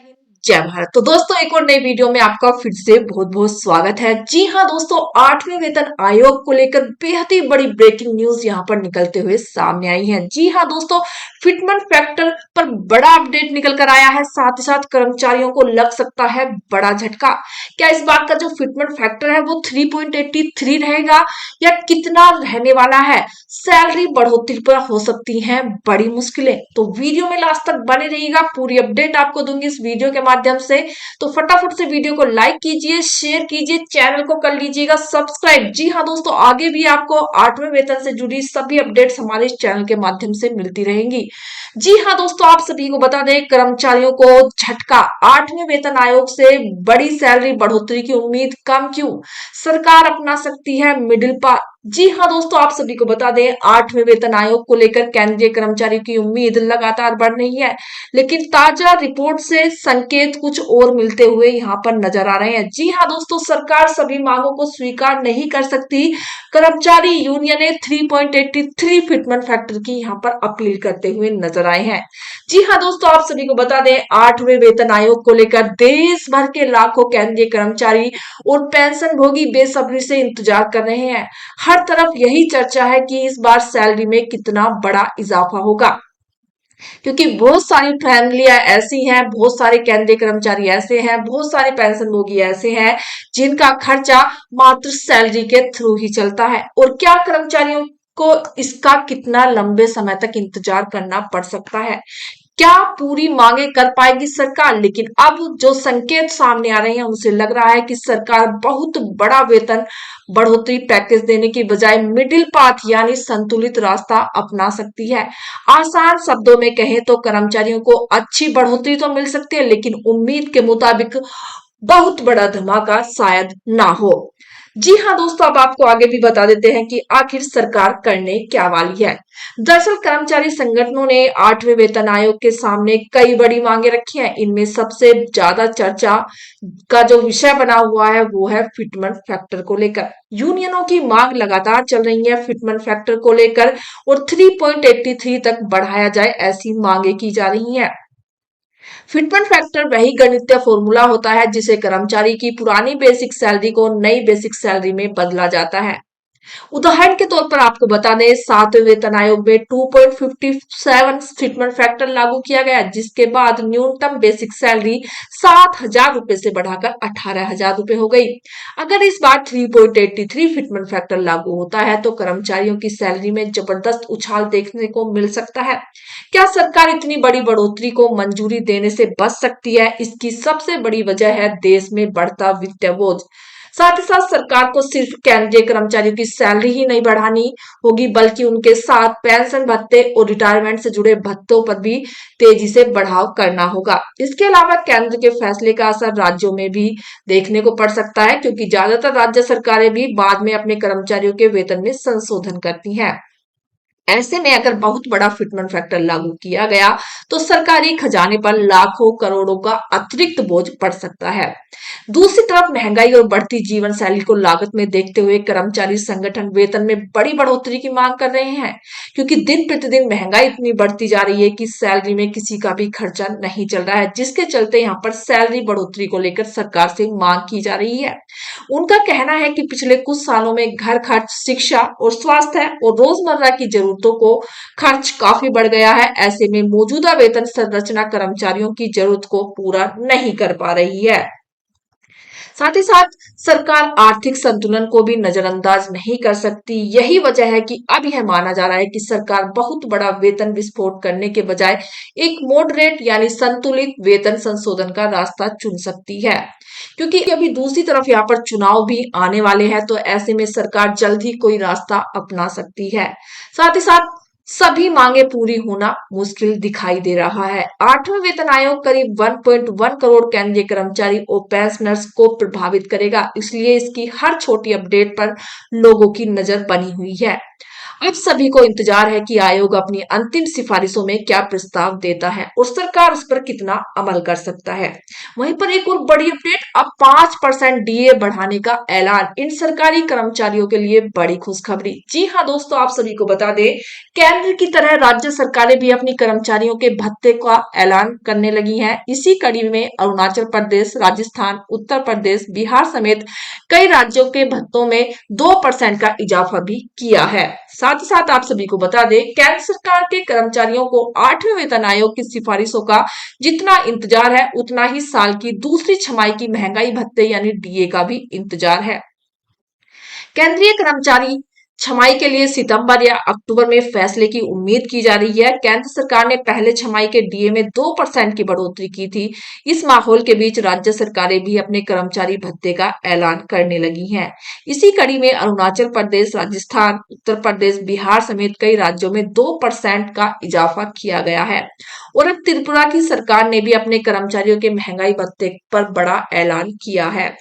हिंद, जय भारत। तो दोस्तों एक और नई वीडियो में आपका फिर से बहुत बहुत स्वागत है। जी हाँ दोस्तों, 8वें वेतन आयोग को लेकर बेहद ही बड़ी ब्रेकिंग न्यूज यहाँ पर निकलते हुए सामने आई है। जी हाँ दोस्तों, फिटमेंट फैक्टर पर बड़ा अपडेट निकल कर आया है। साथ ही साथ कर्मचारियों को लग सकता है बड़ा झटका। क्या इस बार का जो फिटमेंट फैक्टर है वो 3.83 रहेगा या कितना रहने वाला है? सैलरी बढ़ोतरी पर हो सकती हैं बड़ी मुश्किलें। तो वीडियो में लास्ट तक बने रहिएगा, पूरी अपडेट आपको दूंगी इस वीडियो के माध्यम से। तो फटाफट से वीडियो को लाइक कीजिए, शेयर कीजिए, चैनल को कर लीजिएगा सब्सक्राइब। जी हाँ दोस्तों, आगे भी आपको 8वें वेतन से जुड़ी सभी अपडेट्स हमारे इस चैनल के माध्यम से मिलती रहेंगी। जी हाँ दोस्तों, आप सभी को बता दें, कर्मचारियों को झटका। 8वें वेतन आयोग से बड़ी सैलरी बढ़ोतरी की उम्मीद कम क्यों? सरकार अपना सकती है मिडिल पाथ। जी हाँ दोस्तों, आप सभी को बता दें, 8वें वेतन आयोग को लेकर केंद्रीय कर्मचारियों की उम्मीद लगातार बढ़ रही है, लेकिन ताजा रिपोर्ट से संकेत कुछ और मिलते हुए यहाँ पर नजर आ रहे हैं। जी हाँ दोस्तों, सरकार सभी मांगों को स्वीकार नहीं कर सकती। कर्मचारी यूनियन 3.83 फिटमेंट फैक्टर की यहाँ पर अपील करते हुए नजर आए हैं। जी हाँ दोस्तों, आप सभी को बता दें, 8वें वेतन आयोग को लेकर देश भर के लाखों केंद्रीय कर्मचारी और पेंशन भोगी बेसब्री से इंतजार कर रहे हैं। हर तरफ यही चर्चा है कि इस बार सैलरी में कितना बड़ा इजाफा होगा, क्योंकि बहुत सारी फैमिलियां ऐसी हैं, बहुत सारे केंद्रीय कर्मचारी ऐसे हैं, बहुत सारे पेंशनभोगी ऐसे हैं जिनका खर्चा मात्र सैलरी के थ्रू ही चलता है। और क्या कर्मचारियों को इसका कितना लंबे समय तक इंतजार करना पड़ सकता है? क्या पूरी मांगे कर पाएगी सरकार? लेकिन अब जो संकेत सामने आ रहे हैं उनसे लग रहा है कि सरकार बहुत बड़ा वेतन बढ़ोतरी पैकेज देने की बजाय मिडिल पाथ यानी संतुलित रास्ता अपना सकती है। आसान शब्दों में कहें तो कर्मचारियों को अच्छी बढ़ोतरी तो मिल सकती है, लेकिन उम्मीद के मुताबिक बहुत बड़ा धमाका शायद ना हो। जी हाँ दोस्तों, अब आपको आगे भी बता देते हैं कि आखिर सरकार करने क्या वाली है। दरअसल कर्मचारी संगठनों ने 8वें वेतन आयोग के सामने कई बड़ी मांगे रखी हैं। इनमें सबसे ज्यादा चर्चा का जो विषय बना हुआ है वो है फिटमेंट फैक्टर को लेकर। यूनियनों की मांग लगातार चल रही है फिटमेंट फैक्टर को लेकर, और 3.83 तक बढ़ाया जाए ऐसी मांगे की जा रही हैं। फिटमेंट फैक्टर वही गणितीय फॉर्मूला होता है जिसे कर्मचारी की पुरानी बेसिक सैलरी को नई बेसिक सैलरी में बदला जाता है। उदाहरण के तौर पर आपको बता दें, 7वें वेतन आयोग में 2.57 फिटमेंट फैक्टर लागू किया गया, जिसके बाद न्यूनतम बेसिक सैलरी 7,000 रुपए से बढ़ाकर 18,000 रुपए हो गई। अगर इस बार 3.83 फिटमेंट फैक्टर लागू होता है तो कर्मचारियों की सैलरी में जबरदस्त उछाल देखने को मिल सकता है। क्या सरकार इतनी बड़ी बढ़ोतरी को मंजूरी देने से बच सकती है? इसकी सबसे बड़ी वजह है देश में बढ़ता वित्तीय बोझ। साथ ही साथ सरकार को सिर्फ केंद्रीय कर्मचारियों की सैलरी ही नहीं बढ़ानी होगी, बल्कि उनके साथ पेंशन भत्ते और रिटायरमेंट से जुड़े भत्तों पर भी तेजी से बढ़ाव करना होगा। इसके अलावा केंद्र के फैसले का असर राज्यों में भी देखने को पड़ सकता है, क्योंकि ज्यादातर राज्य सरकारें भी बाद में अपने कर्मचारियों के वेतन में संशोधन करती हैं। ऐसे में अगर बहुत बड़ा फिटमेंट फैक्टर लागू किया गया तो सरकारी खजाने पर लाखों करोड़ों का अतिरिक्त बोझ पड़ सकता है। दूसरी तरफ महंगाई और बढ़ती जीवन शैली को लागत में देखते हुए कर्मचारी संगठन वेतन में बड़ी बढ़ोतरी की मांग कर रहे हैं, क्योंकि दिन प्रतिदिन महंगाई इतनी बढ़ती जा रही है कि सैलरी में किसी का भी खर्चा नहीं चल रहा है, जिसके चलते यहाँ पर सैलरी बढ़ोतरी को लेकर सरकार से मांग की जा रही है। उनका कहना है कि पिछले कुछ सालों में घर खर्च, शिक्षा और स्वास्थ्य और रोजमर्रा की जरूरतों को खर्च काफी बढ़ गया है। ऐसे में मौजूदा वेतन संरचना कर्मचारियों की जरूरत को पूरा नहीं कर पा रही है। साथ ही साथ सरकार आर्थिक संतुलन को भी नजरअंदाज नहीं कर सकती। यही वजह है कि अब यह माना जा रहा है कि सरकार बहुत बड़ा वेतन विस्फोट करने के बजाय एक मॉडरेट यानी संतुलित वेतन संशोधन का रास्ता चुन सकती है, क्योंकि अभी दूसरी तरफ यहाँ पर चुनाव भी आने वाले हैं। तो ऐसे में सरकार जल्द ही कोई रास्ता अपना सकती है। साथ ही साथ सभी मांगे पूरी होना मुश्किल दिखाई दे रहा है। 8वें वेतन आयोग करीब 1.1 करोड़ केंद्रीय कर्मचारी और पेंशनर्स को प्रभावित करेगा, इसलिए इसकी हर छोटी अपडेट पर लोगों की नजर बनी हुई है। अब सभी को इंतजार है कि आयोग अपनी अंतिम सिफारिशों में क्या प्रस्ताव देता है और सरकार उस पर कितना अमल कर सकता है। वहीं पर एक और बड़ी अपडेट, अब 5% डीए बढ़ाने का ऐलान, इन सरकारी कर्मचारियों के लिए बड़ी खुशखबरी। जी हाँ दोस्तों, आप सभी को बता दें, केंद्र की तरह राज्य सरकारें भी अपनी कर्मचारियों के भत्ते का ऐलान करने लगी हैं। इसी कड़ी में अरुणाचल प्रदेश, राजस्थान, उत्तर प्रदेश, बिहार समेत कई राज्यों के भत्तों में 2% का इजाफा भी किया है। साथ ही साथ आप सभी को बता दें, केंद्र सरकार के कर्मचारियों को 8वें वेतन आयोग की सिफारिशों का जितना इंतजार है, उतना ही साल की दूसरी छमाही की महंगाई भत्ते यानी डीए का भी इंतजार है। केंद्रीय कर्मचारी छमाई के लिए सितंबर या अक्टूबर में फैसले की उम्मीद की जा रही है। केंद्र सरकार ने पहले छमाई के डीए में 2% की बढ़ोतरी की थी। इस माहौल के बीच राज्य सरकारें भी अपने कर्मचारी भत्ते का ऐलान करने लगी हैं। इसी कड़ी में अरुणाचल प्रदेश, राजस्थान, उत्तर प्रदेश, बिहार समेत कई राज्यों में 2% का इजाफा किया गया है। और अब त्रिपुरा की सरकार ने भी अपने कर्मचारियों के महंगाई भत्ते पर बड़ा ऐलान किया है।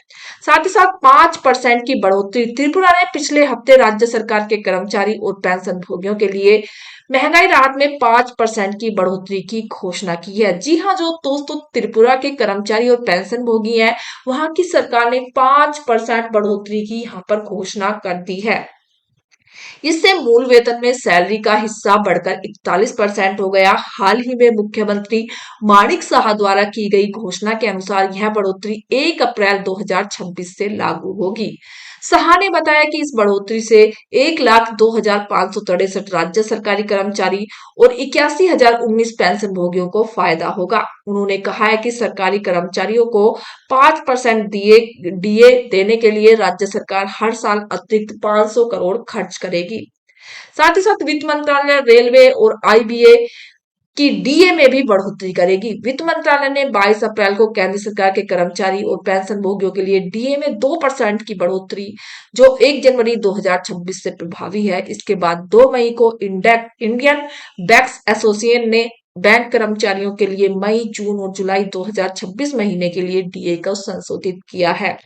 साथ ही साथ 5% की बढ़ोतरी, त्रिपुरा ने पिछले हफ्ते राज्य सरकार के कर्मचारी और पेंशन भोगियों के लिए महंगाई राहत में 5% की बढ़ोतरी की घोषणा की है। जी हाँ, जो दोस्तों त्रिपुरा के कर्मचारी और पेंशन भोगी हैं, वहां की सरकार ने 5% बढ़ोतरी की यहाँ पर घोषणा कर दी है। इससे मूल वेतन में सैलरी का हिस्सा बढ़कर 41% हो गया। हाल ही में मुख्यमंत्री माणिक साहा द्वारा की गई घोषणा के अनुसार यह बढ़ोतरी 1 अप्रैल 2026 से लागू होगी। साहा ने बताया कि इस बढ़ोतरी से 1,02,563 राज्य सरकारी कर्मचारी और 81,019 पेंशन भोगियों को फायदा होगा। उन्होंने कहा है कि सरकारी कर्मचारियों को 5% डीए देने के लिए राज्य सरकार हर साल अतिरिक्त 500 करोड़ खर्च करेगी। साथ ही साथ वित्त मंत्रालय, रेलवे और आईबीए की डीए में भी बढ़ोतरी करेगी। वित्त मंत्रालय ने 22 अप्रैल को केंद्र सरकार के कर्मचारी और पेंशन भोगियों के लिए डीए में 2% की बढ़ोतरी, जो 1 जनवरी 2026 से प्रभावी है। इसके बाद 2 मई को इंडियन बैंक्स एसोसिएशन ने बैंक कर्मचारियों के लिए मई, जून और जुलाई 2026 महीने के लिए डीए को संशोधित किया है।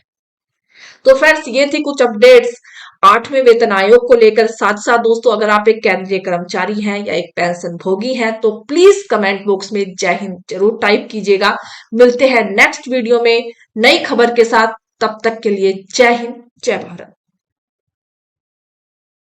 तो फ्रेंड्स, ये थी कुछ अपडेट्स 8वें वेतन आयोग को लेकर। साथ साथ दोस्तों, अगर आप एक केंद्रीय कर्मचारी हैं या एक पेंशन भोगी हैं, तो प्लीज कमेंट बॉक्स में जय हिंद जरूर टाइप कीजिएगा। मिलते हैं नेक्स्ट वीडियो में नई खबर के साथ। तब तक के लिए जय हिंद, जय भारत।